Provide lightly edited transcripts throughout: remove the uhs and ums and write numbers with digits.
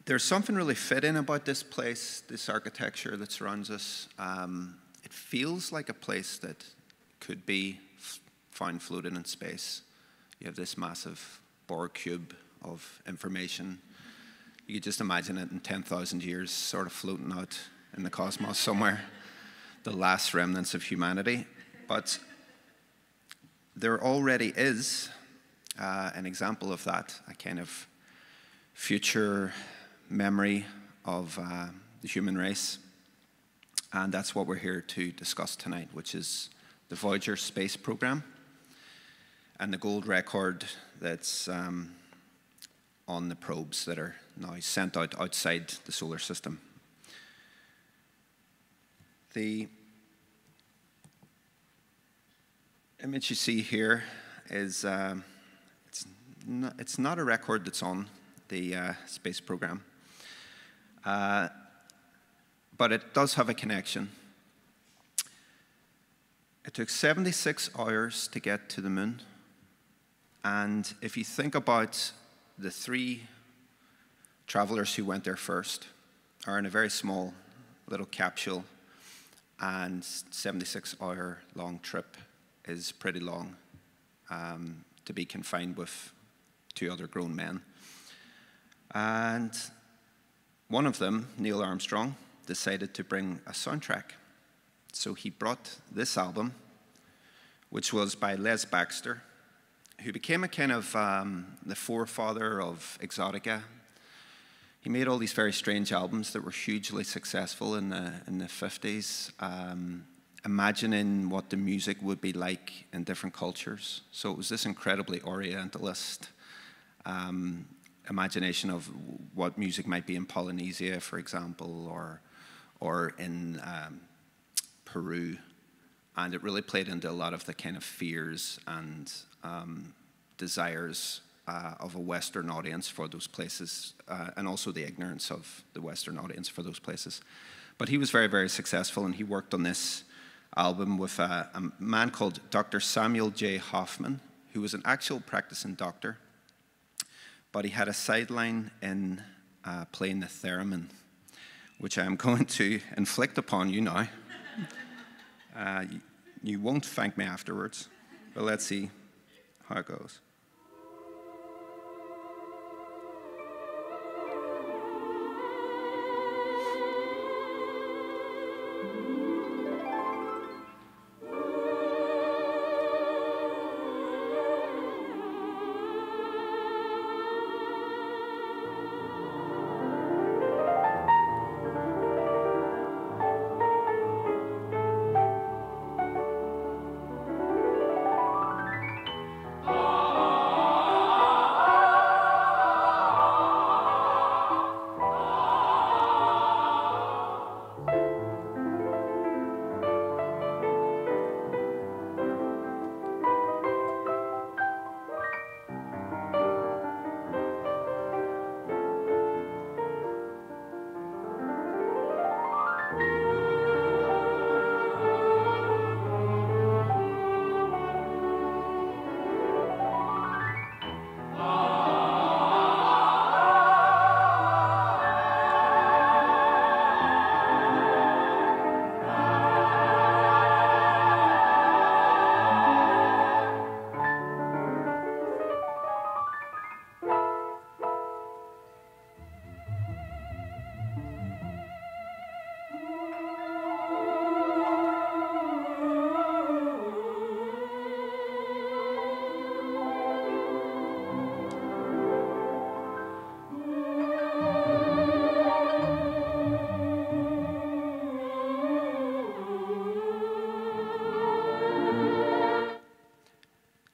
There's something really fitting about this place, this architecture that surrounds us. It feels like a place that could be found floating in space. You have this massive Borg cube of information. You could just imagine it in 10,000 years, sort of floating out in the cosmos somewhere, the last remnants of humanity. But there already is an example of that, a kind of future memory of the human race. And that's what we're here to discuss tonight, which is the Voyager space program and the gold record that's on the probes that are now sent out outside the solar system. The image you see here is, it's not a record that's on the space program, but it does have a connection. It took 76 hours to get to the moon, and if you think about the 3 travelers who went there first, are in a very small little capsule, and 76-hour long trip is pretty long to be confined with 2 other grown men. And one of them, Neil Armstrong, decided to bring a soundtrack. So he brought this album, which was by Les Baxter, who became a kind of the forefather of Exotica. He made all these very strange albums that were hugely successful in the 50s, imagining what the music would be like in different cultures. So it was this incredibly Orientalist imagination of what music might be in Polynesia, for example, or in Peru. And it really played into a lot of the kind of fears and desires of a Western audience for those places, and also the ignorance of the Western audience for those places. But he was very, very successful, and he worked on this album with a man called Dr. Samuel J. Hoffman, who was an actual practicing doctor, but he had a sideline in playing the theremin, which I am going to inflict upon you now. You won't thank me afterwards, but let's see how it goes.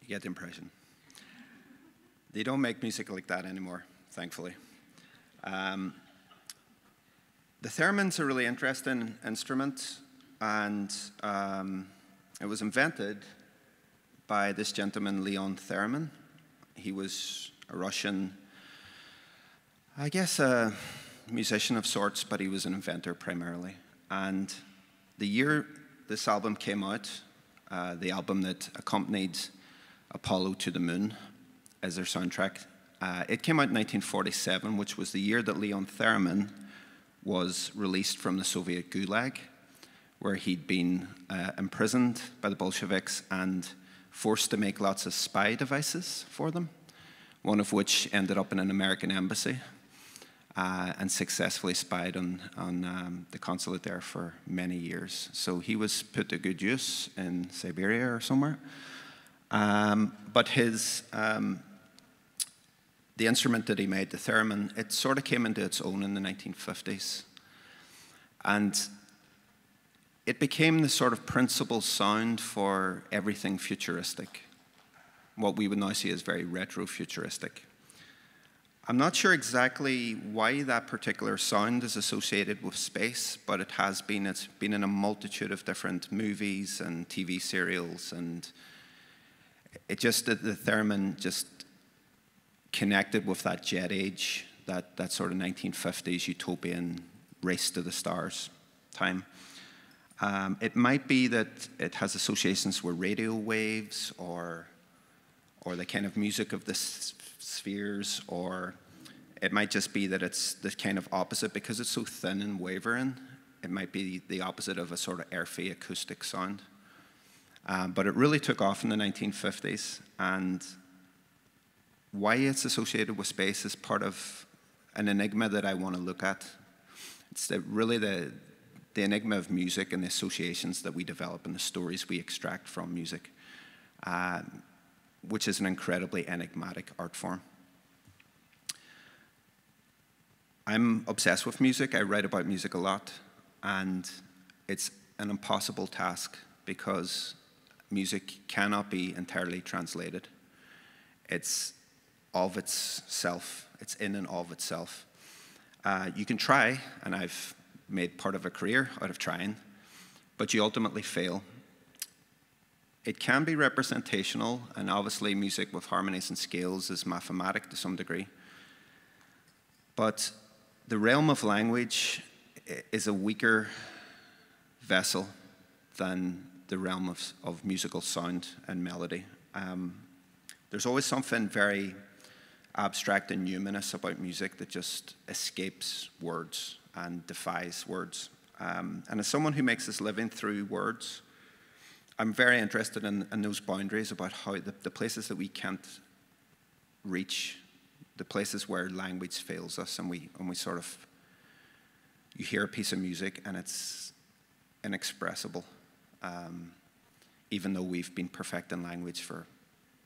Get the impression. They don't make music like that anymore, thankfully. The theremin's a really interesting instrument, and it was invented by this gentleman, Leon Theremin. He was a Russian, I guess a musician of sorts, but he was an inventor primarily. And the year this album came out, the album that accompanied Apollo to the moon as their soundtrack, It came out in 1947, which was the year that Leon Theremin was released from the Soviet Gulag, where he'd been imprisoned by the Bolsheviks and forced to make lots of spy devices for them, one of which ended up in an American embassy and successfully spied on the consulate there for many years. So he was put to good use in Siberia or somewhere. But the instrument that he made, the theremin, it sort of came into its own in the 1950s. And it became the sort of principal sound for everything futuristic, what we would now see as very retro-futuristic. I'm not sure exactly why that particular sound is associated with space, but it has been. It's been in a multitude of different movies and TV serials, and it just, the theremin just connected with that jet age, that sort of 1950s utopian race to the stars time. It might be that it has associations with radio waves or the kind of music of the spheres, or it might just be that it's the kind of opposite, because it's so thin and wavering, it might be the opposite of a sort of earthy acoustic sound. But it really took off in the 1950s, and why it's associated with space is part of an enigma that I want to look at. It's really the enigma of music and the associations that we develop and the stories we extract from music, which is an incredibly enigmatic art form. I'm obsessed with music. I write about music a lot, and it's an impossible task because music cannot be entirely translated. It's of itself. It's in and of itself. You can try, and I've made part of a career out of trying, but you ultimately fail. It can be representational, and obviously music with harmonies and scales is mathematic to some degree. But the realm of language is a weaker vessel than the realm of musical sound and melody. There's always something very abstract and numinous about music that just escapes words and defies words. And as someone who makes his living through words, I'm very interested in those boundaries about how the places that we can't reach, the places where language fails us, and we sort of, you hear a piece of music and it's inexpressible, even though we've been perfecting language for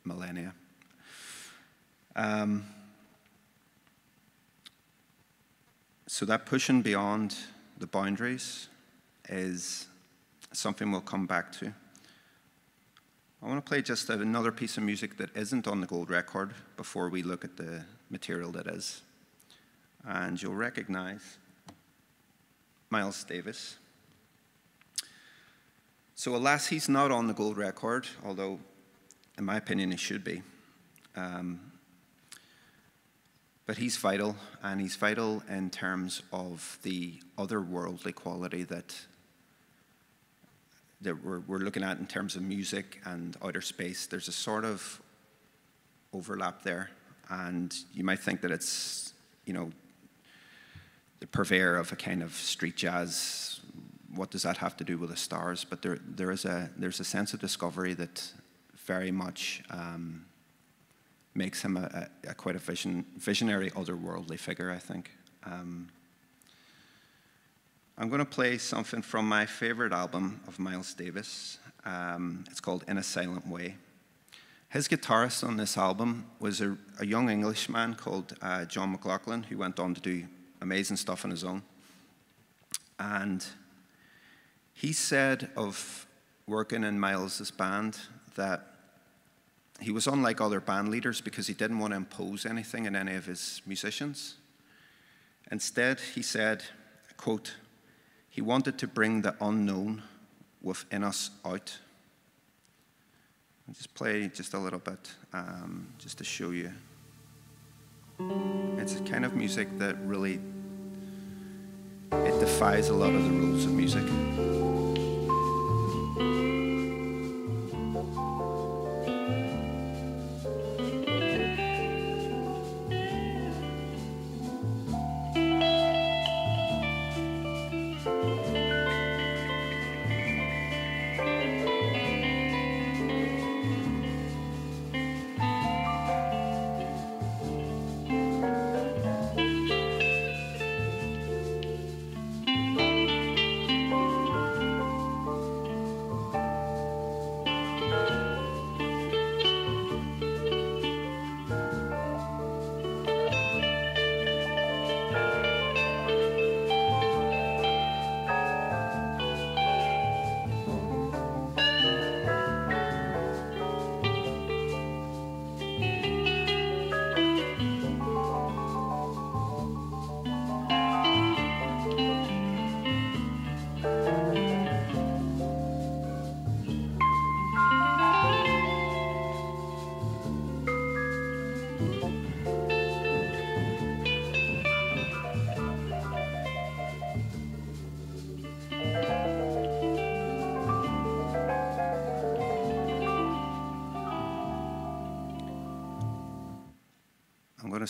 millennia. So that pushing beyond the boundaries is something we'll come back to. I want to play just another piece of music that isn't on the gold record before we look at the material that is. And you'll recognize Miles Davis. So alas, he's not on the gold record, although in my opinion he should be. But he's vital, and he's vital in terms of the otherworldly quality that we're looking at in terms of music and outer space. There's a sort of overlap there, and you might think that it's, you know, the purveyor of a kind of street jazz. What does that have to do with the stars? But there's a sense of discovery that very much makes him a quite a visionary, otherworldly figure, I think. I'm going to play something from my favorite album of Miles Davis. It's called In a Silent Way. His guitarist on this album was a young Englishman called John McLaughlin, who went on to do amazing stuff on his own. And he said of working in Miles's band that he was unlike other band leaders because he didn't want to impose anything on any of his musicians. Instead, he said, quote, he wanted to bring the unknown within us out. I'll just play just a little bit, just to show you. It's a kind of music that really, it defies a lot of the rules of music.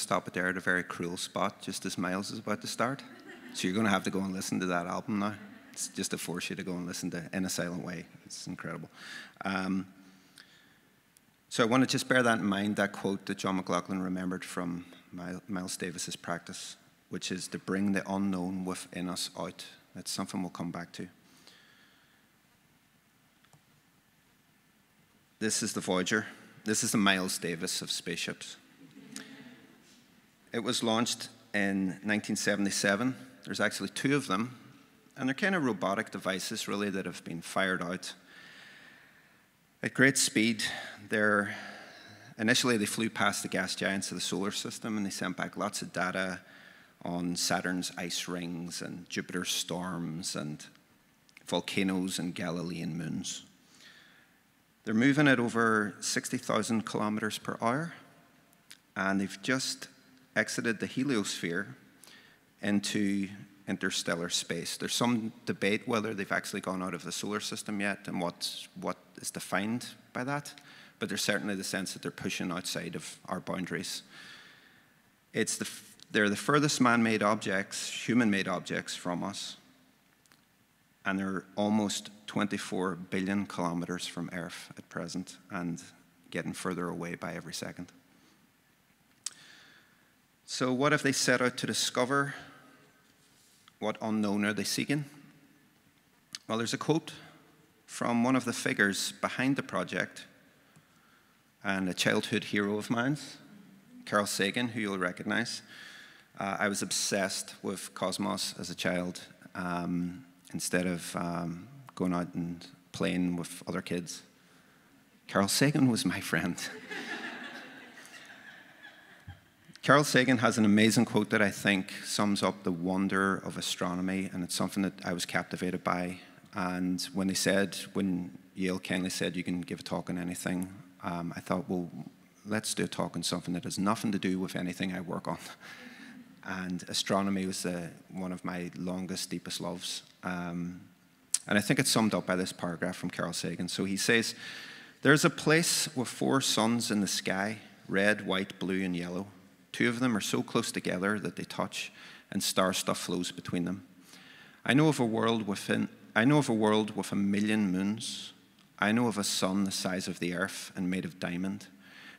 to stop it there at a very cruel spot, just as Miles is about to start. So you're going to have to go and listen to that album now. It's just to force you to go and listen to In a Silent Way. It's incredible. So I want to just bear that in mind, that quote that John McLaughlin remembered from Miles Davis's practice, which is to bring the unknown within us out. That's something we'll come back to. This is the Voyager. This is the Miles Davis of spaceships. It was launched in 1977. There's actually 2 of them, and they're kind of robotic devices, really, that have been fired out at great speed. Initially, they flew past the gas giants of the solar system, and they sent back lots of data on Saturn's ice rings and Jupiter's storms and volcanoes and Galilean moons. They're moving at over 60,000 kilometers per hour, and they've just exited the heliosphere into interstellar space. There's some debate whether they've actually gone out of the solar system yet and what is defined by that, but there's certainly the sense that they're pushing outside of our boundaries. They're the furthest man-made objects, human-made objects from us, and they're almost 24 billion kilometers from Earth at present and getting further away by every second. So what have they set out to discover? What unknown are they seeking? Well, there's a quote from one of the figures behind the project and a childhood hero of mine, Carl Sagan, who you'll recognize. I was obsessed with cosmos as a child. Instead of going out and playing with other kids, Carl Sagan was my friend. Carl Sagan has an amazing quote that I think sums up the wonder of astronomy, and it's something that I was captivated by. And when Yale kindly said you can give a talk on anything, I thought, well, let's do a talk on something that has nothing to do with anything I work on. And astronomy was one of my longest, deepest loves. And I think it's summed up by this paragraph from Carl Sagan. So he says, "There's a place with 4 suns in the sky, red, white, blue, and yellow. 2 of them are so close together that they touch, and star stuff flows between them. I know of a world with 1 million moons. I know of a sun the size of the Earth and made of diamond.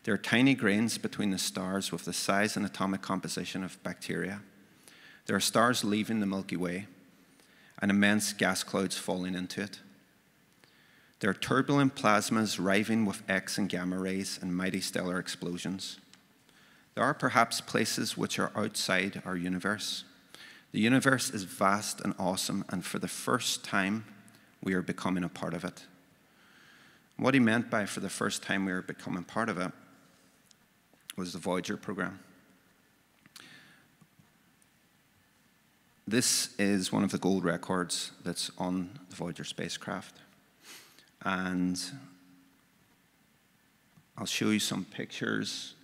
There are tiny grains between the stars with the size and atomic composition of bacteria. There are stars leaving the Milky Way and immense gas clouds falling into it. There are turbulent plasmas riving with X and gamma rays and mighty stellar explosions. There are perhaps places which are outside our universe. The universe is vast and awesome, and for the first time, we are becoming a part of it." What he meant by "for the first time we are becoming part of it" was the Voyager program. This is one of the gold records that's on the Voyager spacecraft. And I'll show you some pictures.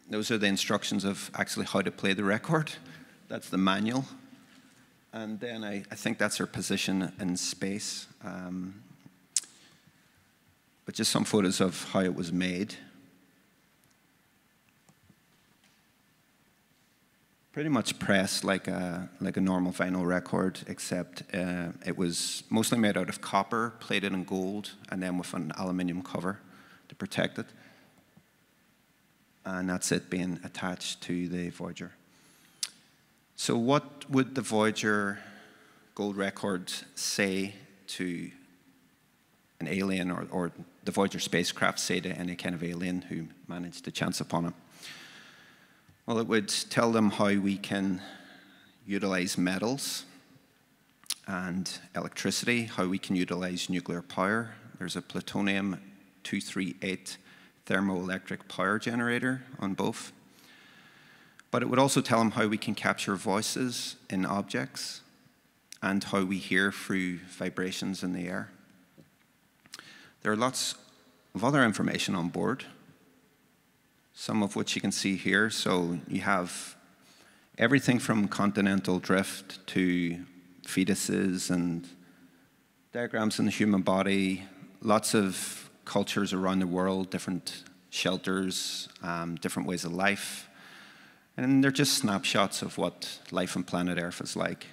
Those are the instructions of actually how to play the record. That's the manual. And then I think that's her position in space. But just some photos of how it was made. Pretty much pressed like a normal vinyl record, except it was mostly made out of copper, plated in gold, and then with an aluminium cover to protect it. And that's it being attached to the Voyager. So what would the Voyager gold record say to an alien, or the Voyager spacecraft say to any kind of alien who managed to chance upon it? Well, it would tell them how we can utilize metals and electricity, how we can utilize nuclear power. There's a plutonium-238 thermoelectric power generator on both. But it would also tell them how we can capture voices in objects and how we hear through vibrations in the air. There are lots of other information on board, some of which you can see here. So you have everything from continental drift to fetuses and diagrams in the human body, lots of cultures around the world, different shelters, different ways of life. And they're just snapshots of what life on planet Earth is like.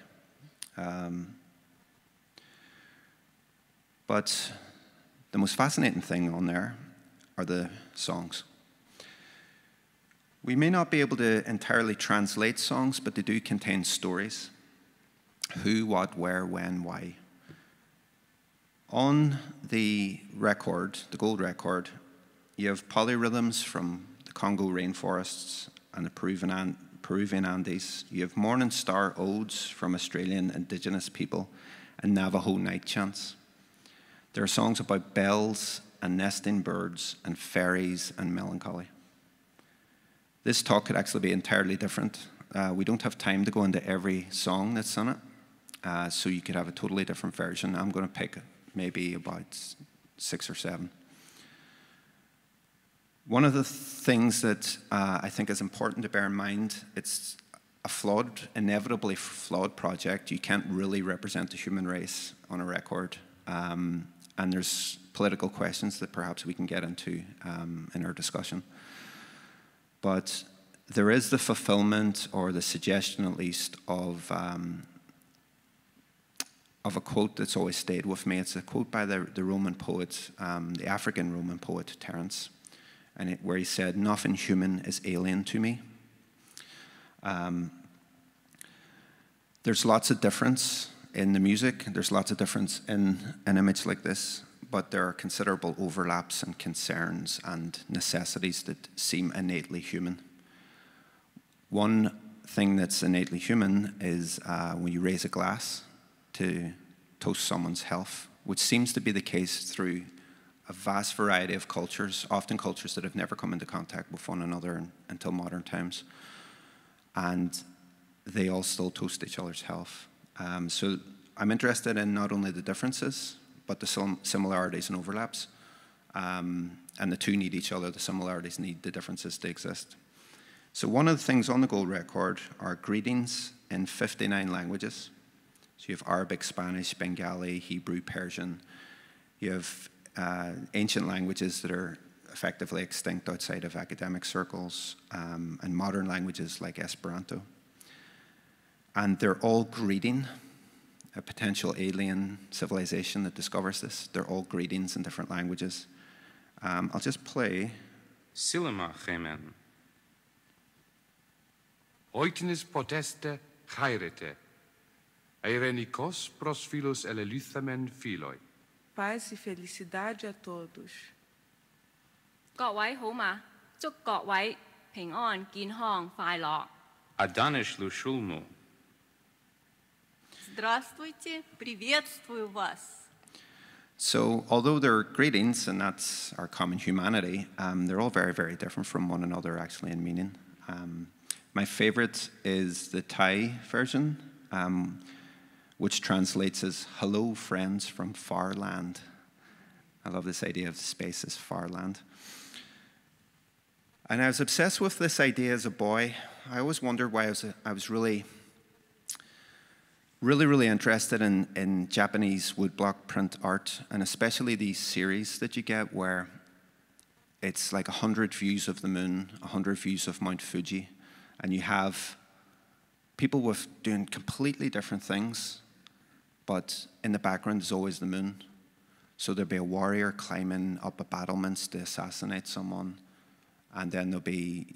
But the most fascinating thing on there are the songs. We may not be able to entirely translate songs, but they do contain stories. Who, what, where, when, why. On the record, the gold record, you have polyrhythms from the Congo rainforests and the Peruvian Andes. You have morning star odes from Australian indigenous people and Navajo night chants. There are songs about bells and nesting birds and fairies and melancholy. This talk could actually be entirely different. We don't have time to go into every song that's in it, so you could have a totally different version. I'm going to pick maybe about 6 or 7. One of the things that I think is important to bear in mind, it's a flawed, inevitably flawed project. You can't really represent the human race on a record. And there's political questions that perhaps we can get into in our discussion. But there is the fulfillment, or the suggestion at least, of a quote that's always stayed with me. It's a quote by the Roman poet, the African Roman poet Terence, where he said, "Nothing human is alien to me." There's lots of difference in the music. There's lots of difference in an image like this, but there are considerable overlaps and concerns and necessities that seem innately human. One thing that's innately human is when you raise a glass to toast someone's health, which seems to be the case through a vast variety of cultures, often cultures that have never come into contact with one another until modern times. And they all still toast each other's health. So I'm interested in not only the differences, but the similarities and overlaps. And the two need each other. The similarities need the differences to exist. So one of the things on the gold record are greetings in 59 languages. So you have Arabic, Spanish, Bengali, Hebrew, Persian. You have ancient languages that are effectively extinct outside of academic circles, and modern languages like Esperanto. And they're all greeting a potential alien civilization that discovers this. They're all greetings in different languages. I'll just play. Silema gemen. Oitinis poteste chairete. Eirenikos pros philos eleluthamen philoi. Paz e felicidade a todos. 各位好嘛，祝各位平安、健康、快樂。Adanish lushulmu. Здравствуйте, приветствую вас. So, although they're greetings, and that's our common humanity, they're all very, very different from one another, actually, in meaning. My favorite is the Thai version, which translates as, "Hello, friends from far land." I love this idea of space as far land. And I was obsessed with this idea as a boy. I always wondered why I was really interested in Japanese woodblock print art, and especially these series that you get where it's like 100 views of the moon, 100 views of Mount Fuji, and you have people doing completely different things, but in the background is always the moon. So there'll be a warrior climbing up a battlements to assassinate someone, and then there'll be,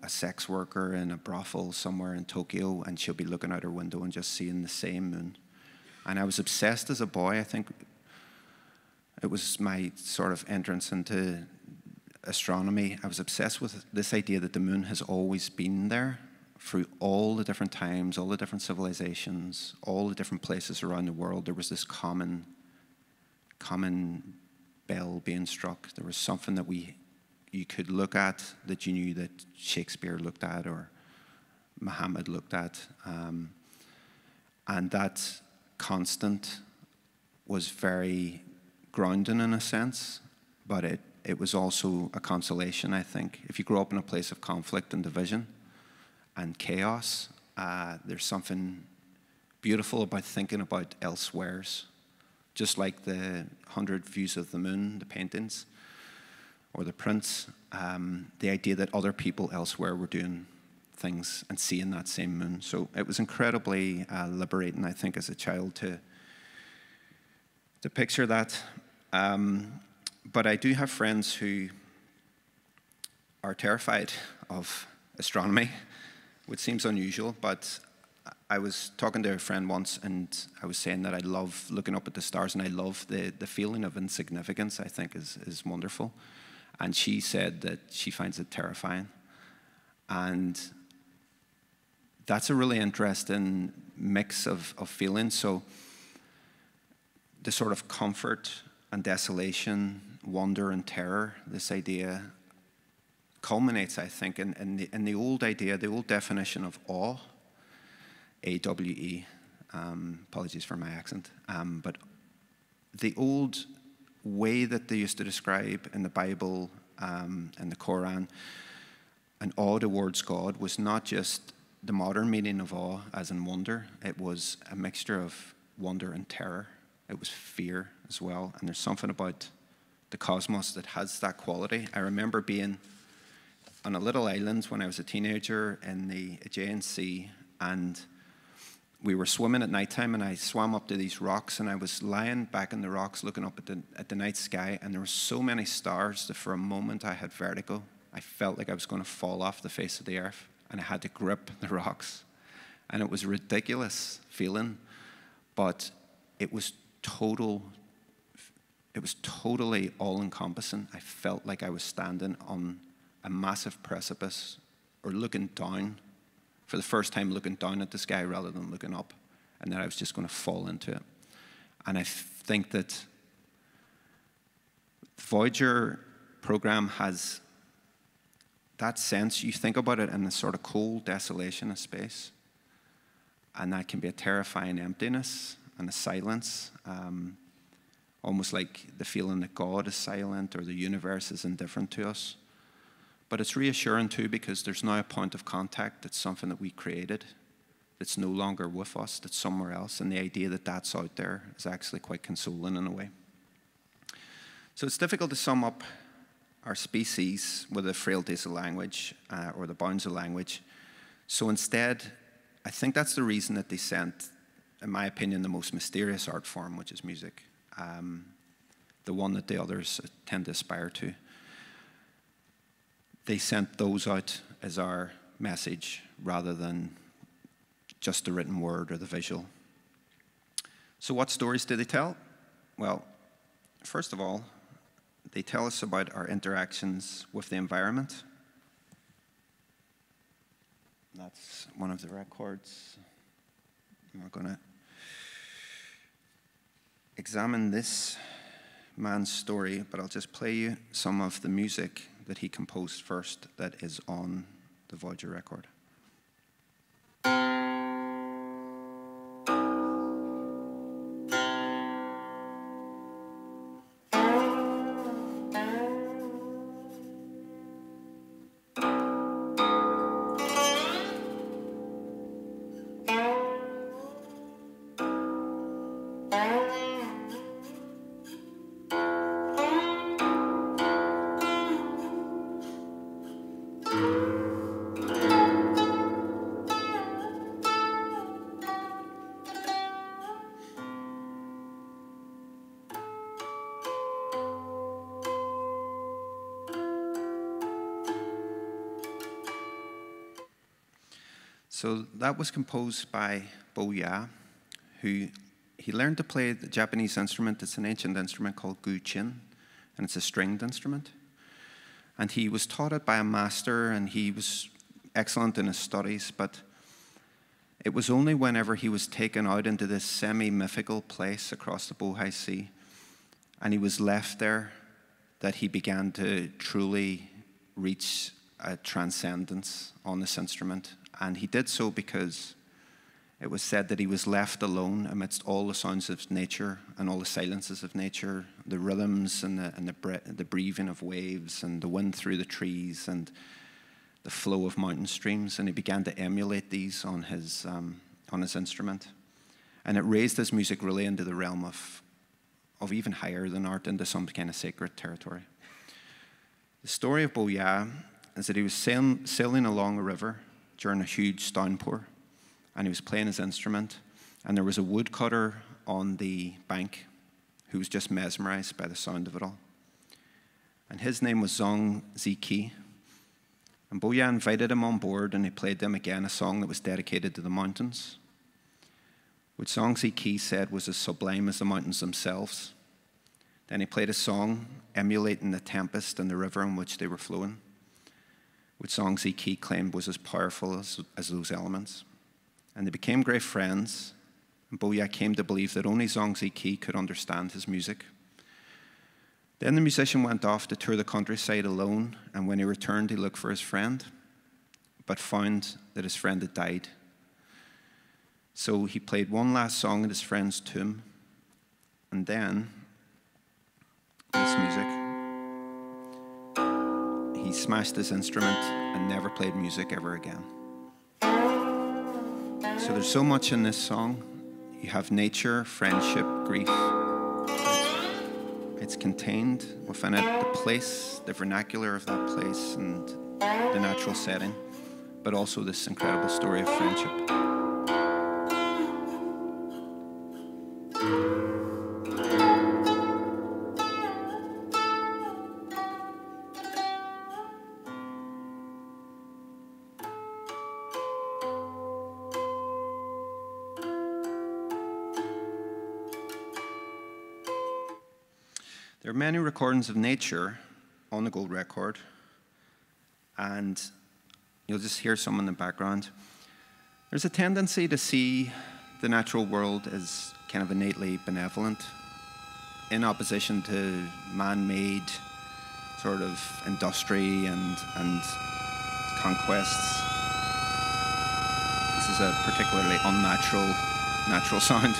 a sex worker in a brothel somewhere in Tokyo, and she'll be looking out her window and just seeing the same moon. And I was obsessed as a boy. I think it was my sort of entrance into astronomy. I was obsessed with this idea that the moon has always been there through all the different times, all the different civilizations, all the different places around the world. There was this common bell being struck. There was something that you could look at that you knew that Shakespeare looked at or Muhammad looked at. And that constant was very grounding in a sense, but it was also a consolation, I think. If you grow up in a place of conflict and division and chaos, there's something beautiful about thinking about elsewheres, just like the 100 views of the moon, the paintings. or the prince, the idea that other people elsewhere were doing things and seeing that same moon. So it was incredibly liberating, I think, as a child to picture that. But I do have friends who are terrified of astronomy, which seems unusual, but I was talking to a friend once, and I was saying that I love looking up at the stars, and I love the feeling of insignificance, I think, is wonderful. And she said that she finds it terrifying. And that's a really interesting mix of feelings. So the sort of comfort and desolation, wonder and terror, this idea culminates, I think, in the old idea, the old definition of awe, A-W-E. Apologies for my accent. But the old way that they used to describe in the Bible and the Quran an awe towards God was not just the modern meaning of awe as in wonder. It was a mixture of wonder and terror. It was fear as well. And there's something about the cosmos that has that quality. I remember being on a little island when I was a teenager in the Aegean Sea, and we were swimming at nighttime, and I swam up to these rocks, and I was lying back in the rocks looking up at the night sky, and there were so many stars that for a moment I had vertigo. I felt like I was going to fall off the face of the earth, and I had to grip the rocks. And it was a ridiculous feeling, but it was totally all-encompassing. I felt like I was standing on a massive precipice, or looking down, for the first time looking down at the sky rather than looking up, and that I was just going to fall into it. And I think that the Voyager program has that sense. You think about it in the sort of cold desolation of space, and that can be a terrifying emptiness and a silence, almost like the feeling that God is silent or the universe is indifferent to us. But it's reassuring too, because there's now a point of contact that's something that we created, that's no longer with us, that's somewhere else, and the idea that that's out there is actually quite consoling in a way. So it's difficult to sum up our species with the frailties of language or the bounds of language. So instead, I think that's the reason that they sent, in my opinion, the most mysterious art form, which is music, the one that the others tend to aspire to. They sent those out as our message rather than just the written word or the visual. So what stories do they tell? Well, first of all, they tell us about our interactions with the environment. That's one of the records. We're going to examine this man's story, but I'll just play you some of the music that he composed first that is on the Voyager record. So that was composed by Voyager, who he learned to play the Japanese instrument. It's an ancient instrument called guqin, and it's a stringed instrument. And he was taught it by a master, and he was excellent in his studies, but it was only whenever he was taken out into this semi-mythical place across the Bohai Sea, and he was left there, that he began to truly reach a transcendence on this instrument. And he did so because it was said that he was left alone amidst all the sounds of nature and all the silences of nature, the rhythms and the breathing of waves and the wind through the trees and the flow of mountain streams. And he began to emulate these on his instrument. And it raised his music really into the realm of even higher than art, into some kind of sacred territory. The story of Boya is that he was sailing along a river during a huge downpour, and he was playing his instrument, and there was a woodcutter on the bank who was just mesmerized by the sound of it all. And his name was Zong Ziki. And Boya invited him on board, and he played them again a song that was dedicated to the mountains, which Zong Ziki said was as sublime as the mountains themselves. Then he played a song emulating the tempest and the river in which they were flowing, which Zong Ziki claimed was as powerful as those elements. And they became great friends, and Boya came to believe that only Zong Ziki could understand his music. Then the musician went off to tour the countryside alone, and when he returned, he looked for his friend, but found that his friend had died. So he played one last song at his friend's tomb, and then, this music, he smashed his instrument and never played music ever again. So there's so much in this song. You have nature, friendship, grief. It's contained within it, the place, the vernacular of that place, and the natural setting, but also this incredible story of friendship. There are many recordings of nature on the gold record, and you'll just hear some in the background. There's a tendency to see the natural world as kind of innately benevolent, in opposition to man-made sort of industry and conquests. This is a particularly natural sound.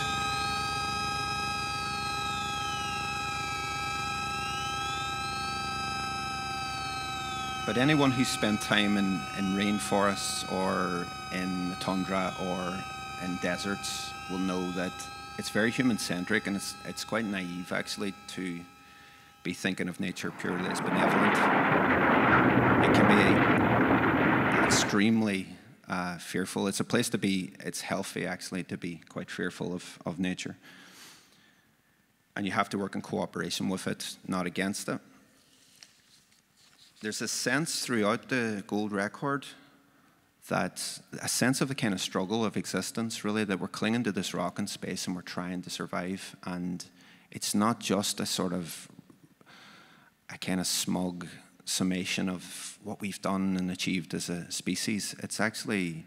But anyone who spent time in rainforests or in the tundra or in deserts will know that it's very human-centric, and it's quite naive, actually, to be thinking of nature purely as benevolent. It can be extremely fearful. It's a place to be, it's healthy, actually, to be quite fearful of nature. And you have to work in cooperation with it, not against it. There's a sense throughout the gold record that a sense of a kind of struggle of existence, really, that we're clinging to this rock in space and we're trying to survive. And it's not just a sort of a kind of smug summation of what we've done and achieved as a species. It's actually,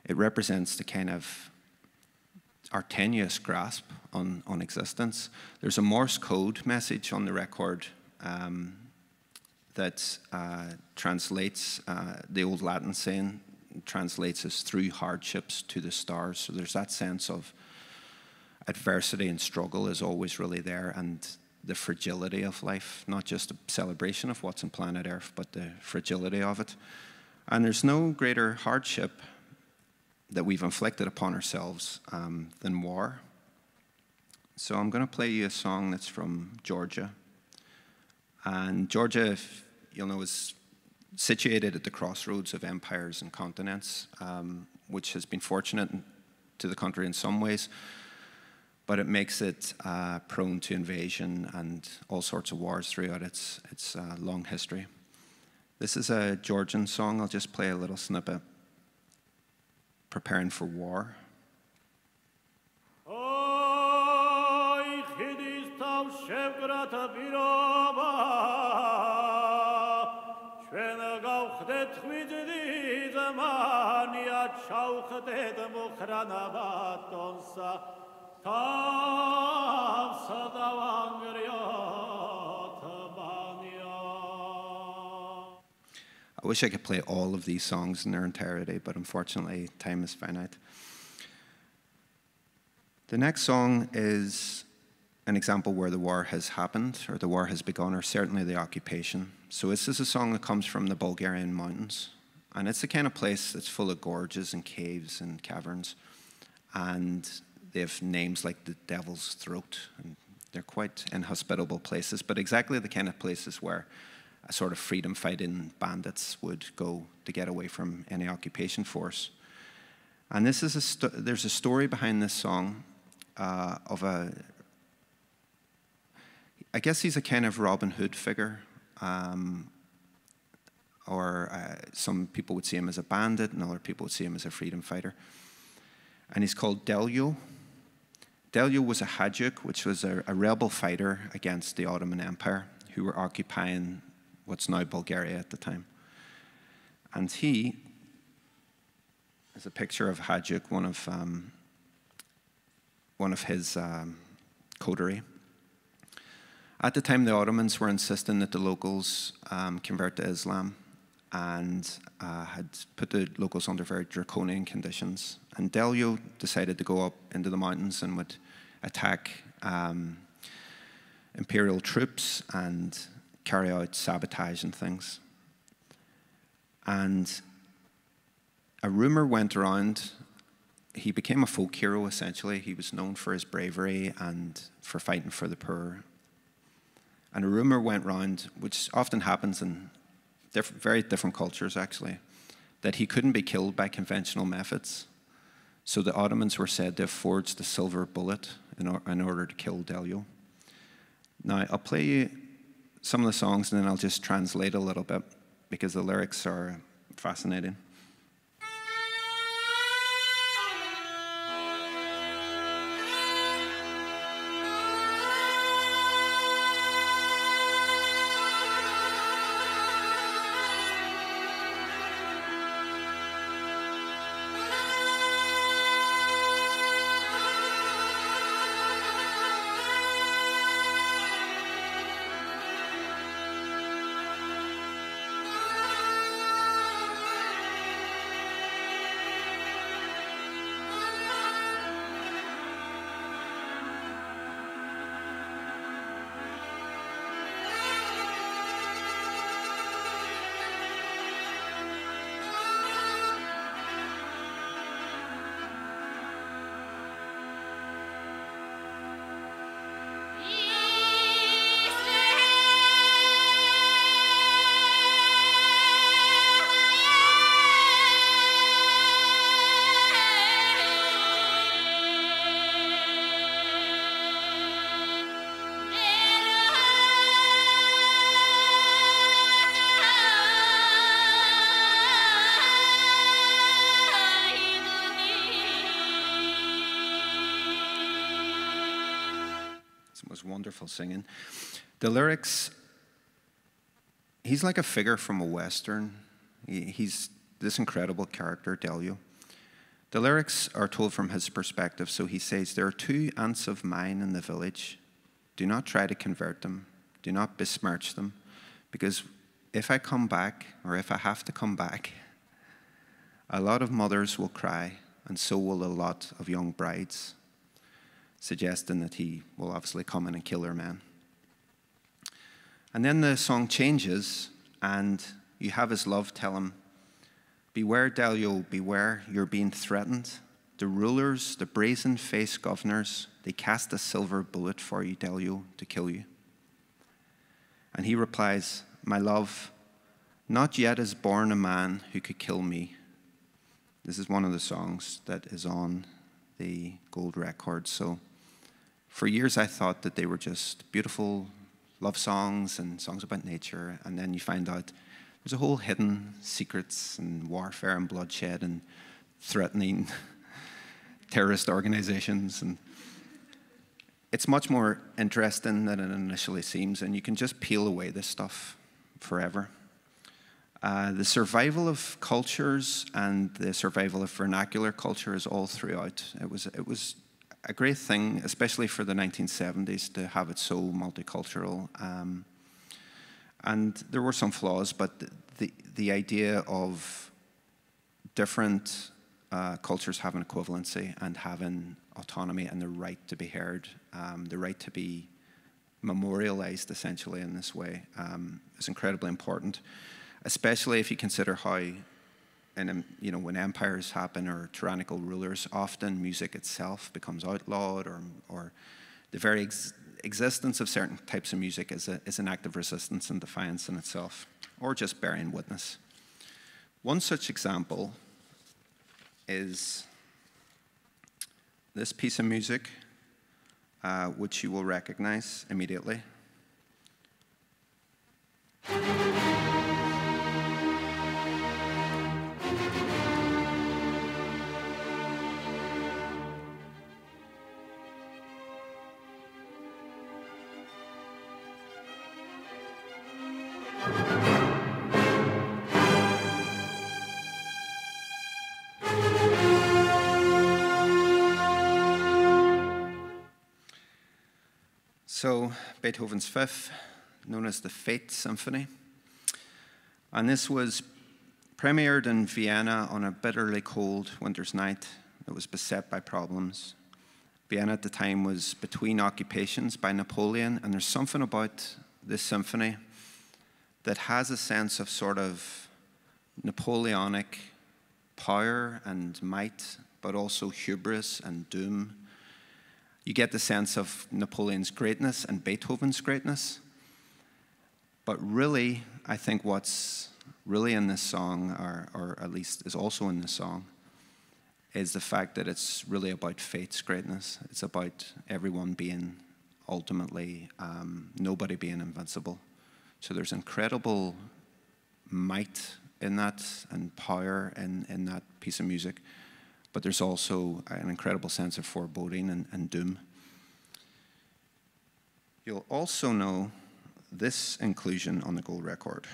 it represents the kind of our tenuous grasp on existence. There's a Morse code message on the record that translates, the old Latin saying, translates as through hardships to the stars. So there's that sense of adversity and struggle is always really there, and the fragility of life, not just a celebration of what's on planet Earth, but the fragility of it. And there's no greater hardship that we've inflicted upon ourselves than war. So I'm going to play you a song that's from Georgia. And Georgia, if you'll know, is situated at the crossroads of empires and continents, which has been fortunate to the country in some ways, but it makes it prone to invasion and all sorts of wars throughout its long history. This is a Georgian song. I'll just play a little snippet. Preparing for war. I wish I could play all of these songs in their entirety, but unfortunately, time is finite. The next song is an example where the war has happened, or the war has begun, or certainly the occupation. So this is a song that comes from the Bulgarian mountains. And it's the kind of place that's full of gorges and caves and caverns. And they have names like the Devil's Throat. And they're quite inhospitable places, but exactly the kind of places where a sort of freedom-fighting bandits would go to get away from any occupation force. And this is there's a story behind this song of I guess he's a kind of Robin Hood figure, or some people would see him as a bandit, and other people would see him as a freedom fighter. And he's called Delio. Delio was a Hajduk, which was a rebel fighter against the Ottoman Empire, who were occupying what's now Bulgaria at the time. And he is a picture of Hajduk, one of his coterie. At the time, the Ottomans were insisting that the locals convert to Islam, and had put the locals under very draconian conditions. And Delio decided to go up into the mountains and would attack imperial troops and carry out sabotage and things. And a rumor went around. He became a folk hero, essentially. He was known for his bravery and for fighting for the poor. And a rumor went round, which often happens in very different cultures, actually, that he couldn't be killed by conventional methods. So the Ottomans were said to have forged the silver bullet in order to kill Delio. Now, I'll play you some of the songs, and then I'll just translate a little bit, because the lyrics are fascinating. Wonderful singing. The lyrics, he's like a figure from a Western. He's this incredible character, Delio. The lyrics are told from his perspective, so he says, "There are 2 aunts of mine in the village. Do not try to convert them. Do not besmirch them, because if I come back, or if I have to come back, a lot of mothers will cry, and so will a lot of young brides," suggesting that he will obviously come in and kill their men. And then the song changes, and you have his love tell him, "Beware, Delio, beware, you're being threatened. The rulers, the brazen-faced governors, they cast a silver bullet for you, Delio, to kill you." And he replies, "My love, not yet is born a man who could kill me." This is one of the songs that is on the gold record. So for years I thought that they were just beautiful love songs and songs about nature, and then you find out there's a whole hidden secrets and warfare and bloodshed and threatening terrorist organizations, and it's much more interesting than it initially seems, and you can just peel away this stuff forever. The survival of cultures and the survival of vernacular culture is all throughout. It was a great thing, especially for the 1970s, to have it so multicultural. And there were some flaws, but the idea of different cultures having equivalency and having autonomy and the right to be heard, the right to be memorialized essentially in this way, is incredibly important, especially if you consider how, when empires happen or tyrannical rulers, often music itself becomes outlawed, or the very existence of certain types of music is an act of resistance and defiance in itself, or just bearing witness. One such example is this piece of music, which you will recognize immediately. So, Beethoven's Fifth, known as the Fate Symphony. And this was premiered in Vienna on a bitterly cold winter's night that was beset by problems. Vienna at the time was between occupations by Napoleon, and there's something about this symphony that has a sense of sort of Napoleonic power and might, but also hubris and doom. You get the sense of Napoleon's greatness and Beethoven's greatness. But really, I think what's really in this song, or at least is also in this song, is the fact that it's really about fate's greatness. It's about everyone being ultimately, nobody being invincible. So there's incredible might in that and power in that piece of music. But there's also an incredible sense of foreboding and doom. You'll also know this inclusion on the gold record.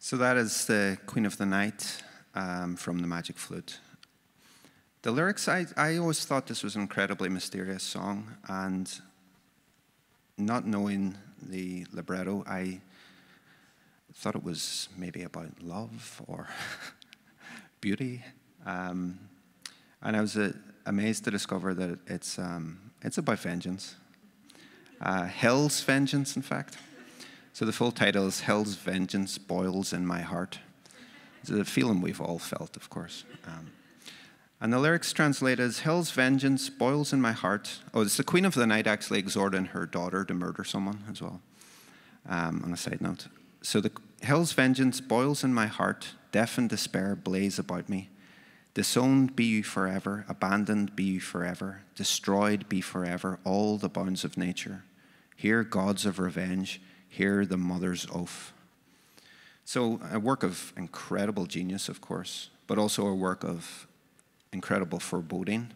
So that is the Queen of the Night from the Magic Flute. The lyrics, I always thought this was an incredibly mysterious song, and not knowing the libretto, I thought it was maybe about love or beauty. And I was amazed to discover that it's about vengeance. Hell's vengeance, in fact. So the full title is Hell's Vengeance Boils in My Heart. It's a feeling we've all felt, of course. And the lyrics translate as, Hell's vengeance boils in my heart. Oh, it's the Queen of the Night actually exhorting her daughter to murder someone as well, on a side note. So the Hell's vengeance boils in my heart, death and despair blaze about me. Disowned be you forever, abandoned be you forever, destroyed be forever all the bounds of nature. Hear gods of revenge, hear the mother's oath. So a work of incredible genius, of course, but also a work of incredible foreboding.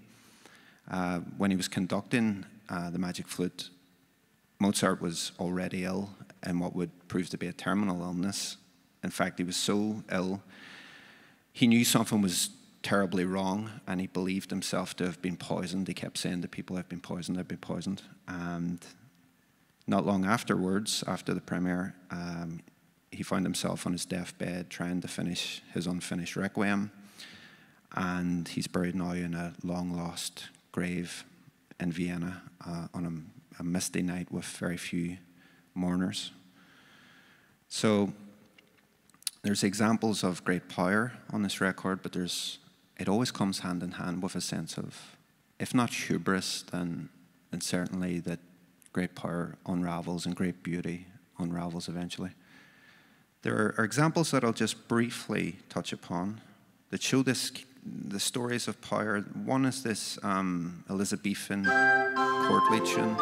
When he was conducting the Magic Flute, Mozart was already ill in what would prove to be a terminal illness. In fact, he was so ill, he knew something was terribly wrong, and he believed himself to have been poisoned. He kept saying to people, I've been poisoned, I've been poisoned. And not long afterwards, after the premiere, he found himself on his deathbed trying to finish his unfinished Requiem. And he's buried now in a long-lost grave in Vienna on a misty night with very few mourners. So there's examples of great power on this record, but it always comes hand in hand with a sense of, if not hubris, then certainly that great power unravels and great beauty unravels eventually. There are examples that I'll just briefly touch upon that show the stories of power. One is this Elizabethan courtly tune.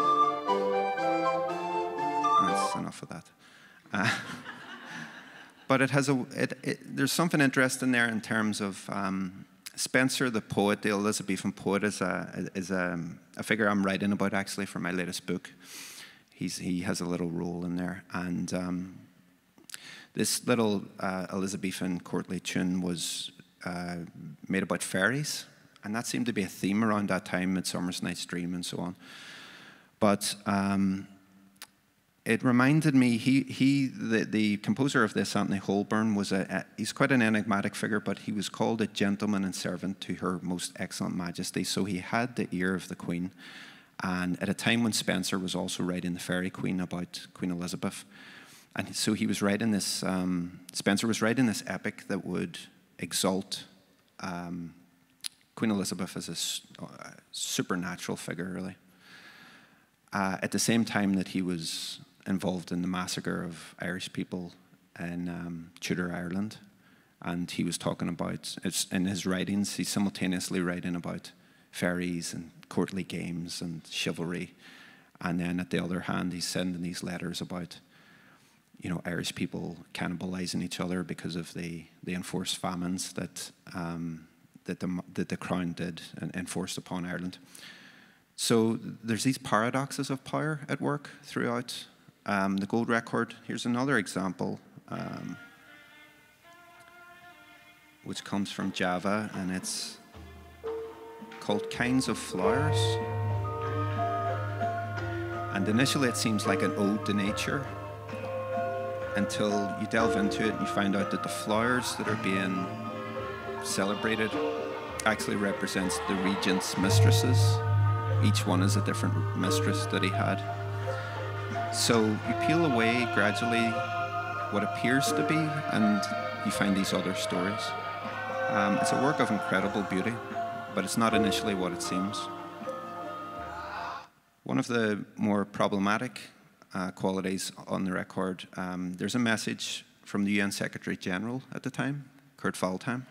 That's enough of that. But it has there's something interesting there in terms of Spencer, the poet, the Elizabethan poet, is a figure I'm writing about actually for my latest book. He has a little role in there, and this little Elizabethan courtly tune was made about fairies, and that seemed to be a theme around that time, Midsummer's Night's Dream and so on. But it reminded me, the composer of this, Anthony Holborn, he's quite an enigmatic figure, but he was called a gentleman and servant to Her Most Excellent Majesty, so he had the ear of the Queen. And at a time when Spencer was also writing The Fairy Queen about Queen Elizabeth, and so he was writing this, Spencer was writing this epic that would exalt Queen Elizabeth as a supernatural figure, really. At the same time that he was involved in the massacre of Irish people in Tudor Ireland, and he was talking about, in his writings, he's simultaneously writing about fairies and courtly games and chivalry, and then at the other hand, he's sending these letters about, you know, Irish people cannibalizing each other because of the enforced famines that the Crown did and enforced upon Ireland. So there's these paradoxes of power at work throughout the gold record. Here's another example, which comes from Java, and it's called Kinds of Flowers. And initially it seems like an ode to nature, until you delve into it and you find out that the flowers that are being celebrated actually represents the regent's mistresses. Each one is a different mistress that he had. So you peel away gradually what appears to be, and you find these other stories. It's a work of incredible beauty, but it's not initially what it seems. One of the more problematic qualities on the record, there's a message from the UN Secretary General at the time, Kurt Waldheim.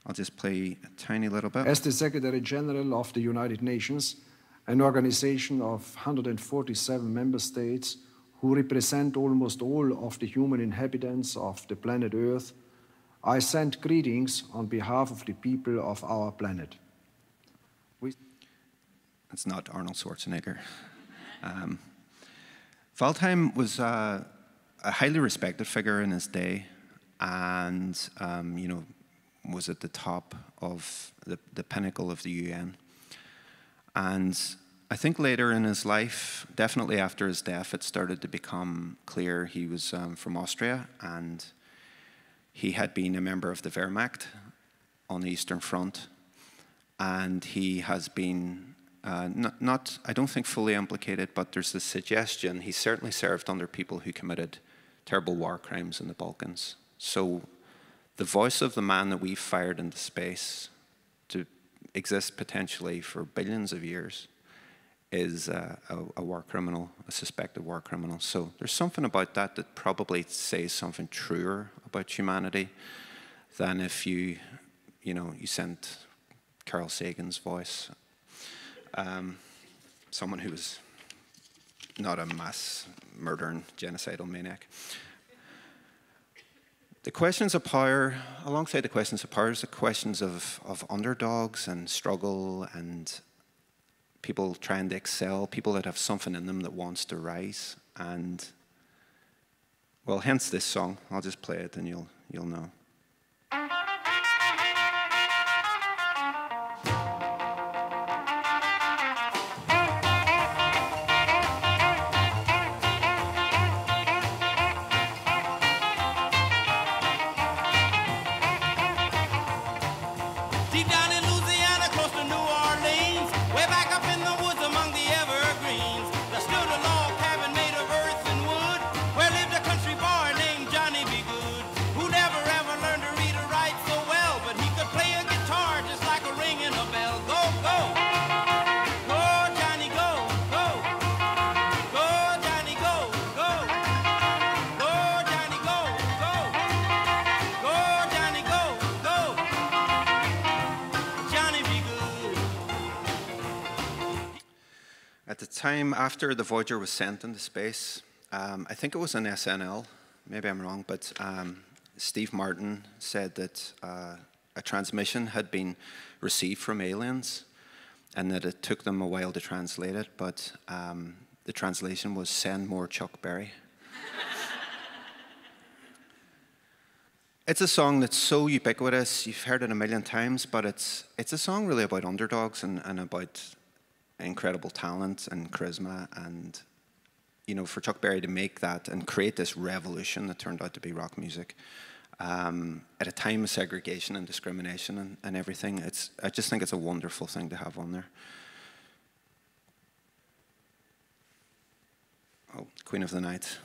I'll just play a tiny little bit. As the Secretary General of the United Nations, an organization of 147 member states who represent almost all of the human inhabitants of the planet Earth, I send greetings on behalf of the people of our planet. It's not Arnold Schwarzenegger. Waldheim was a highly respected figure in his day, and you know, was at the top of the pinnacle of the UN. And I think later in his life, definitely after his death, it started to become clear he was from Austria, and he had been a member of the Wehrmacht on the Eastern Front, and he has been not, I don't think fully implicated, but there's this suggestion he certainly served under people who committed terrible war crimes in the Balkans. So the voice of the man that we've fired into space to exist potentially for billions of years is a war criminal, a suspected war criminal. So there's something about that that probably says something truer about humanity than if you sent Carl Sagan's voice, someone who was not a mass murdering genocidal maniac. The questions of power, alongside the questions of power, is the questions of underdogs and struggle and people trying to excel, people that have something in them that wants to rise. And, well, hence this song. I'll just play it and you'll know. At the time after the Voyager was sent into space, I think it was on SNL, maybe I'm wrong, but Steve Martin said that a transmission had been received from aliens and that it took them a while to translate it, but the translation was "send more Chuck Berry." It's a song that's so ubiquitous, you've heard it a million times, but it's a song really about underdogs and about incredible talent and charisma, and you know, for Chuck Berry to make that and create this revolution that turned out to be rock music at a time of segregation and discrimination and everything, I just think it's a wonderful thing to have on there. Oh, Queen of the Night.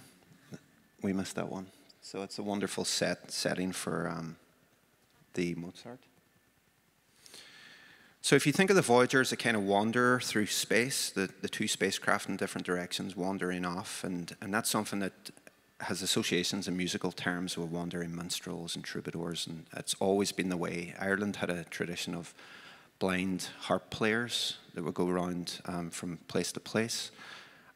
We missed that one. So it's a wonderful setting for the Mozart. So if you think of the Voyager as a kind of wanderer through space, the two spacecraft in different directions wandering off, and that's something that has associations in musical terms with wandering minstrels and troubadours, and it's always been the way. Ireland had a tradition of blind harp players that would go around from place to place,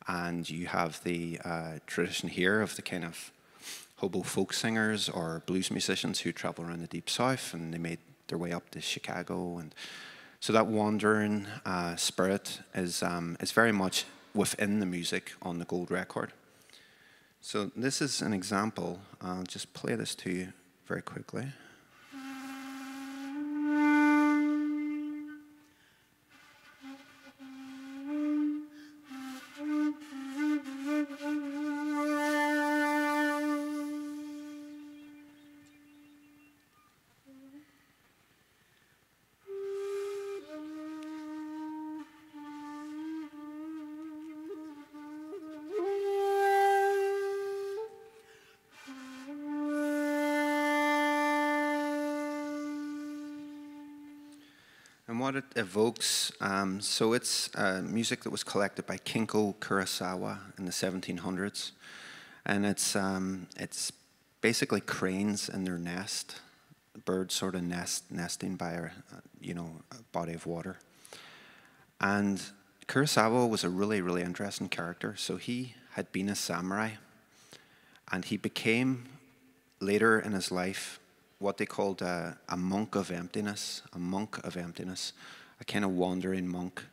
and you have the tradition here of the kind of hobo folk singers or blues musicians who travel around the Deep South, and they made their way up to Chicago, and so that wandering spirit is very much within the music on the gold record. So this is an example. I'll just play this to you very quickly. And what it evokes, so it's music that was collected by Kinko Kurosawa in the 1700s, and it's basically cranes in their nest, birds sort of nesting by a body of water. And Kurosawa was a really interesting character. So he had been a samurai, and he became later in his life what they called a monk of emptiness, a kind of wandering monk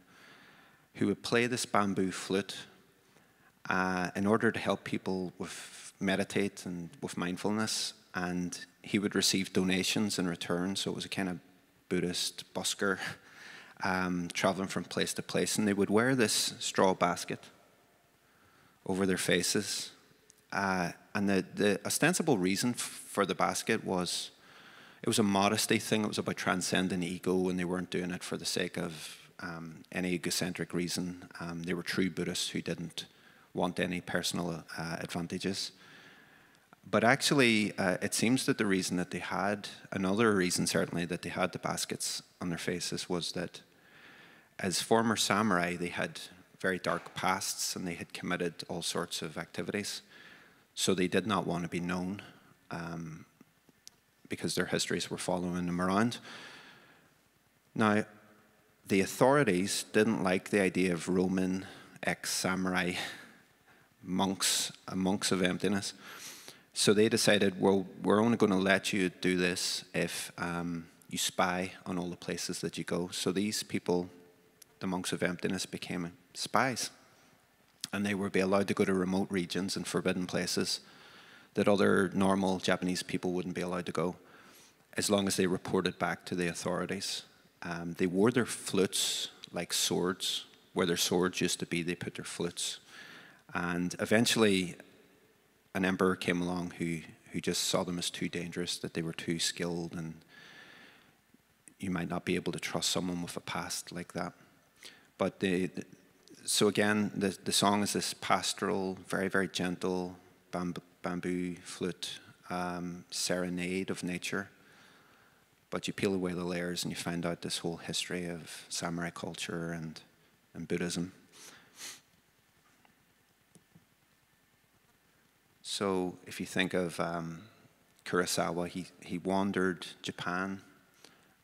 who would play this bamboo flute in order to help people meditate and with mindfulness, and he would receive donations in return. So it was a kind of Buddhist busker traveling from place to place, and they would wear this straw basket over their faces, and the ostensible reason for the basket was it was a modesty thing. It was about transcending ego, and they weren't doing it for the sake of any egocentric reason. They were true Buddhists who didn't want any personal advantages. But actually, it seems that the reason that they had, another reason certainly that they had the baskets on their faces, was that as former samurai, they had very dark pasts and they had committed all sorts of activities. So they did not want to be known because their histories were following them around. Now, the authorities didn't like the idea of Roman ex-samurai monks of emptiness. So they decided, well, we're only going to let you do this if you spy on all the places that you go. So these people, the monks of emptiness, became spies. And they would be allowed to go to remote regions and forbidden places that other normal Japanese people wouldn't be allowed to go, as long as they reported back to the authorities. They wore their flutes like swords. Where their swords used to be, they put their flutes. And eventually, an emperor came along who just saw them as too dangerous, that they were too skilled, and you might not be able to trust someone with a past like that. But so again, the song is this pastoral, very gentle bamboo flute serenade of nature. But you peel away the layers and you find out this whole history of samurai culture and Buddhism. So if you think of Kurosawa, he wandered Japan,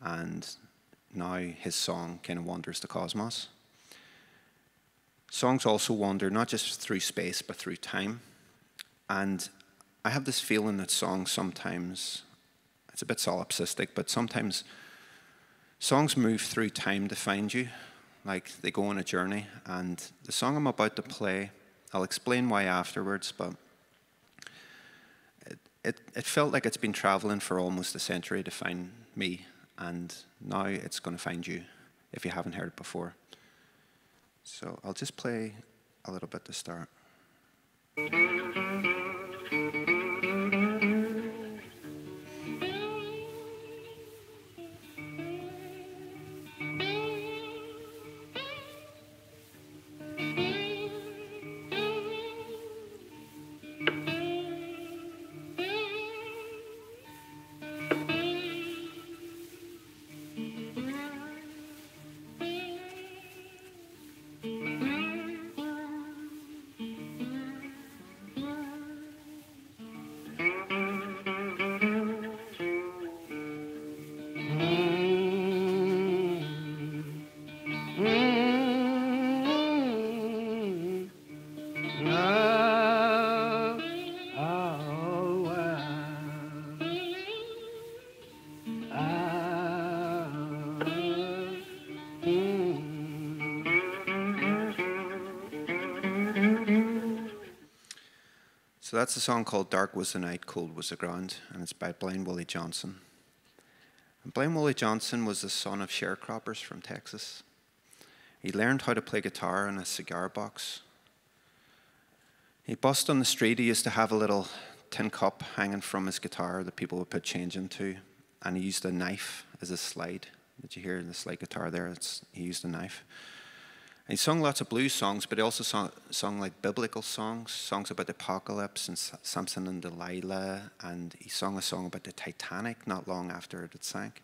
and now his song kind of wanders the cosmos. Songs also wander not just through space, but through time. And I have this feeling that songs sometimes, it's a bit solipsistic, but sometimes songs move through time to find you, like they go on a journey. And the song I'm about to play, I'll explain why afterwards, but it felt like it's been traveling for almost a century to find me, and now it's going to find you if you haven't heard it before. So I'll just play a little bit to start. So that's a song called Dark Was the Night, Cold Was the Ground, and it's by Blind Willie Johnson. And Blind Willie Johnson was the son of sharecroppers from Texas. He learned how to play guitar in a cigar box. He bussed on the street. He used to have a little tin cup hanging from his guitar that people would put change into, and he used a knife as a slide. Did you hear the slide guitar there? He used a knife. And he sung lots of blues songs, but he also sung like biblical songs about the apocalypse and Samson and Delilah, and he sung a song about the Titanic not long after it had sank.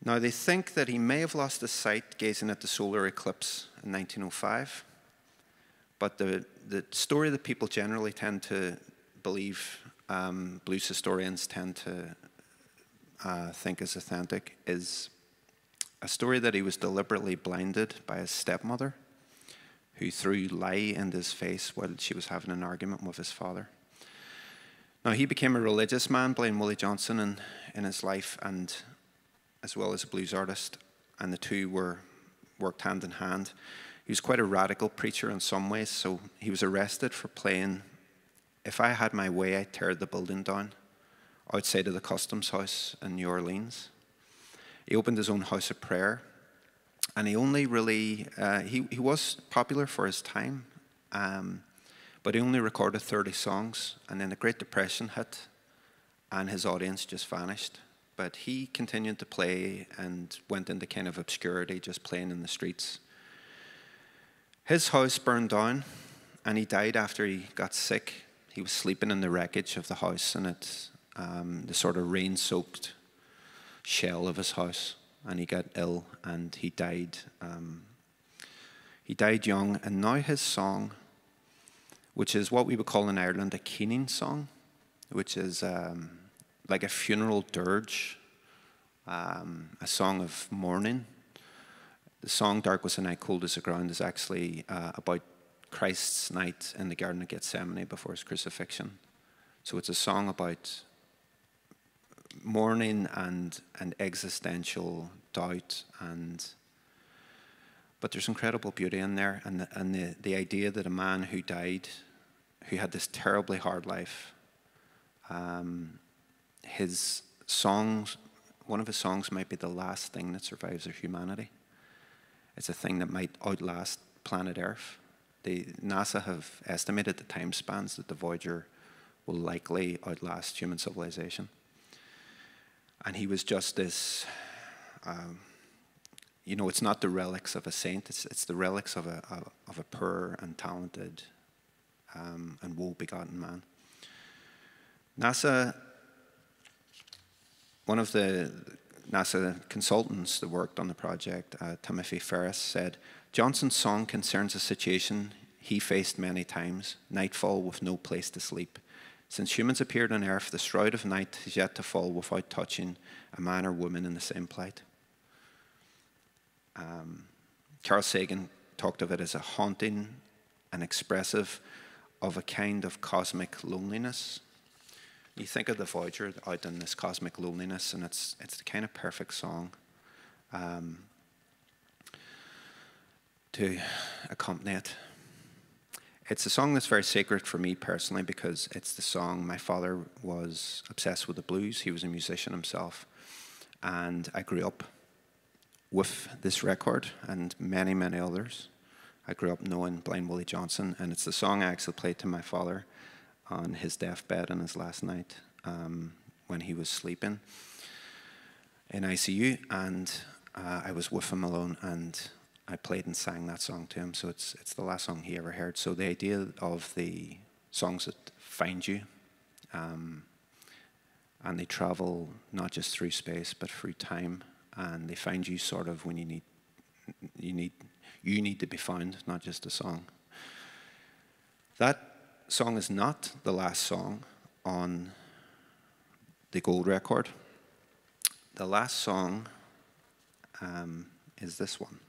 Now, they think that he may have lost his sight gazing at the solar eclipse in 1905, but the story that people generally tend to believe, blues historians tend to think is authentic, is a story that he was deliberately blinded by his stepmother, who threw lye into his face while she was having an argument with his father. Now, he became a religious man, Blind Willie Johnson, in his life, and as well as a blues artist, and the two worked hand in hand. He was quite a radical preacher in some ways, so he was arrested for playing "If I Had My Way, I'd Tear the Building Down" outside of the customs house in New Orleans. He opened his own house of prayer, and he only really, he was popular for his time, but he only recorded 30 songs, and then the Great Depression hit, and his audience just vanished. But he continued to play and went into kind of obscurity, just playing in the streets. His house burned down, and he died after he got sick. He was sleeping in the wreckage of the house, and the sort of rain-soaked shell of his house, and he got ill, and he died. He died young, and now his song, which is what we would call in Ireland a keening song, which is like a funeral dirge, a song of mourning. The song "Dark Was the Night, Cold Was the Ground" is actually about Christ's night in the Garden of Gethsemane before his crucifixion. So it's a song about mourning and existential doubt, but there's incredible beauty in there, and the idea that a man who died, who had this terribly hard life, his songs, one of his songs might be the last thing that survives of humanity. It's a thing that might outlast planet Earth. NASA have estimated the time spans that the Voyager will likely outlast human civilization. And he was just this, it's not the relics of a saint, it's the relics of a poor and talented and woe-begotten man. One of the NASA consultants that worked on the project, Timothy Ferris, said, "Johnson's song concerns a situation he faced many times, nightfall with no place to sleep. Since humans appeared on Earth, the shroud of night is yet to fall without touching a man or woman in the same plight." Carl Sagan talked of it as a haunting and expressive, of a kind of cosmic loneliness. You think of the Voyager out in this cosmic loneliness, and it's the kind of perfect song to accompany it. It's a song that's very sacred for me personally because it's the song. My father was obsessed with the blues. He was a musician himself. And I grew up with this record and many, many others. I grew up knowing Blind Willie Johnson, and it's the song I actually played to my father on his deathbed on his last night when he was sleeping in ICU, and I was with him alone, and I played and sang that song to him. So it's the last song he ever heard. So the idea of the songs that find you, and they travel not just through space but through time, and they find you sort of when you need to be found, not just a song. That song is not the last song on the gold record. The last song is this one.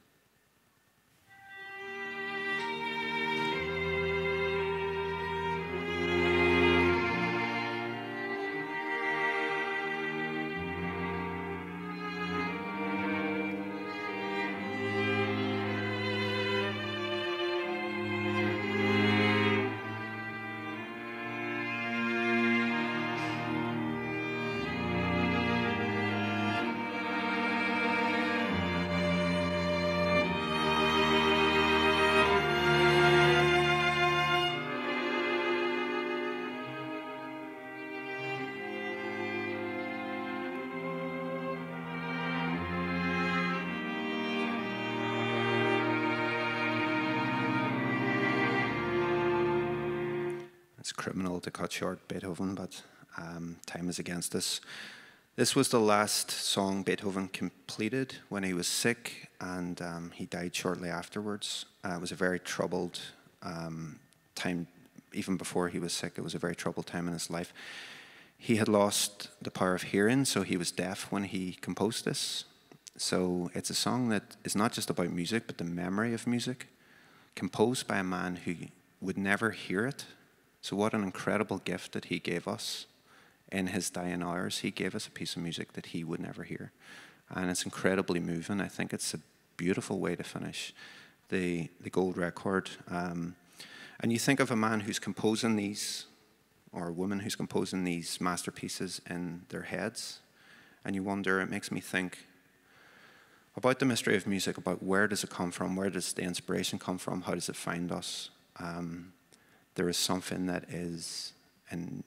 It's criminal to cut short Beethoven, but time is against us. This was the last song Beethoven completed when he was sick, and he died shortly afterwards. It was a very troubled time. Even before he was sick, it was a very troubled time in his life. He had lost the power of hearing, so he was deaf when he composed this. So it's a song that is not just about music, but the memory of music, composed by a man who would never hear it. So what an incredible gift that he gave us in his dying hours. He gave us a piece of music that he would never hear. And it's incredibly moving. I think it's a beautiful way to finish the gold record. And you think of a man who's composing these, or a woman who's composing these masterpieces in their heads, and you wonder, it makes me think about the mystery of music, about where does it come from, where does the inspiration come from, how does it find us? There is something that is, and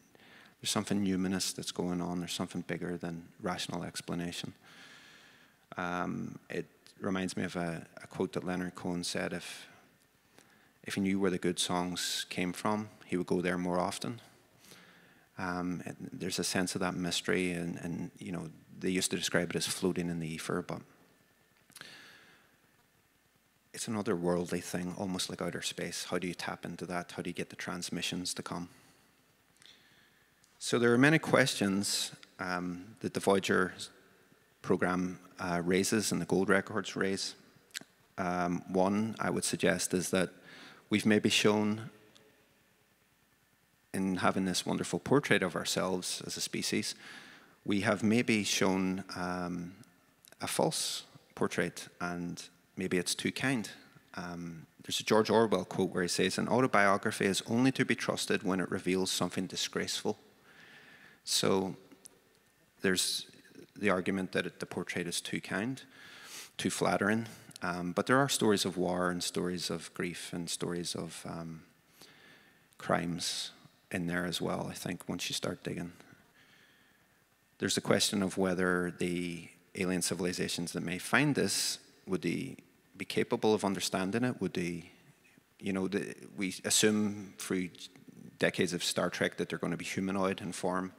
there's something numinous that's going on. There's something bigger than rational explanation. It reminds me of a quote that Leonard Cohen said, if he knew where the good songs came from, he would go there more often. There's a sense of that mystery, and you know, they used to describe it as floating in the ether, but it's an otherworldly thing, almost like outer space. How do you tap into that? How do you get the transmissions to come? So there are many questions that the Voyager program raises and the gold records raise. One, I would suggest, is that we've maybe shown, in having this wonderful portrait of ourselves as a species, we have maybe shown a false portrait, and maybe it's too kind. There's a George Orwell quote where he says, "An autobiography is only to be trusted when it reveals something disgraceful." So there's the argument that the portrait is too kind, too flattering. But there are stories of war and stories of grief and stories of crimes in there as well, I think, once you start digging. There's the question of whether the alien civilizations that may find this, would they be capable of understanding it? Would they, you know, we assume through decades of Star Trek that they're going to be humanoid in form.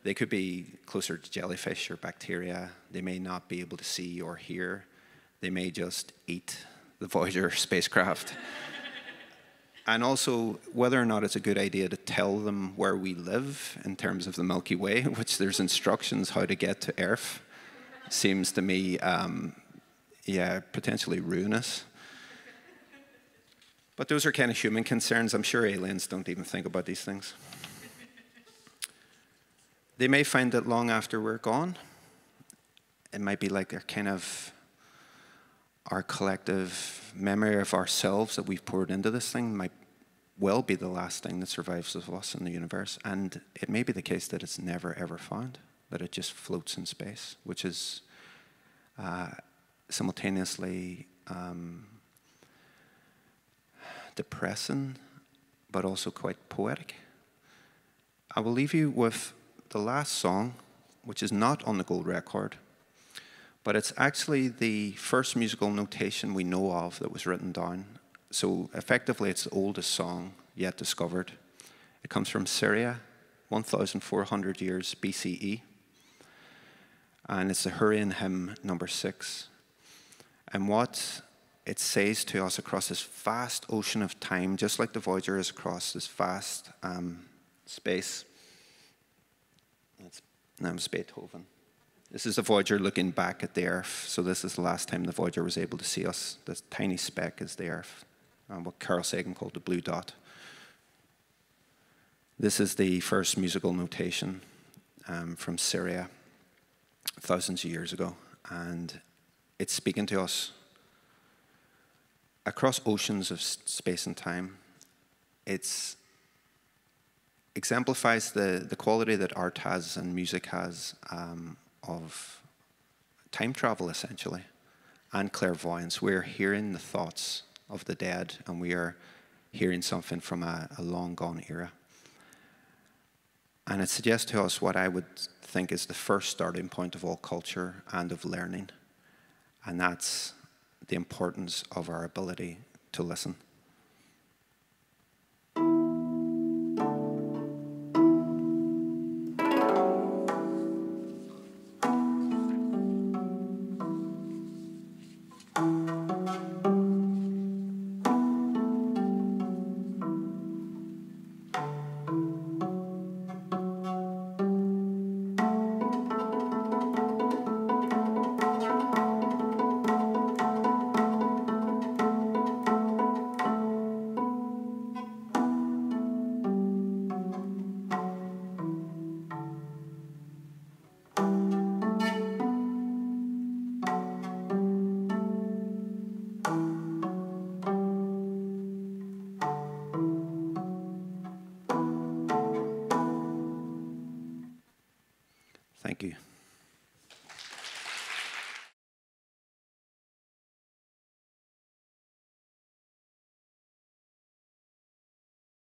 They could be closer to jellyfish or bacteria. They may not be able to see or hear. They may just eat the Voyager spacecraft. And also, whether or not it's a good idea to tell them where we live in terms of the Milky Way, which there's instructions how to get to Earth, seems to me, potentially ruinous. But those are kind of human concerns. I'm sure aliens don't even think about these things. They may find that long after we're gone, it might be like a kind of our collective memory of ourselves that we've poured into this thing might well be the last thing that survives of us in the universe. And it may be the case that it's never, ever found, that it just floats in space, which is simultaneously depressing, but also quite poetic. I will leave you with the last song, which is not on the gold record, but it's actually the first musical notation we know of that was written down. So effectively, it's the oldest song yet discovered. It comes from Syria, 1,400 years BCE. And it's the Hurrian hymn number 6. And what it says to us across this vast ocean of time, just like the Voyager is across this vast space. That's Beethoven. This is the Voyager looking back at the Earth. So this is the last time the Voyager was able to see us. This tiny speck is the Earth, what Carl Sagan called the blue dot. This is the first musical notation from Syria, thousands of years ago. And it's speaking to us across oceans of space and time. It exemplifies the quality that art has and music has of time travel, essentially, and clairvoyance. We're hearing the thoughts of the dead, and we are hearing something from a long-gone era. And it suggests to us what I would think is the first starting point of all culture and of learning, and that's the importance of our ability to listen. Thank you.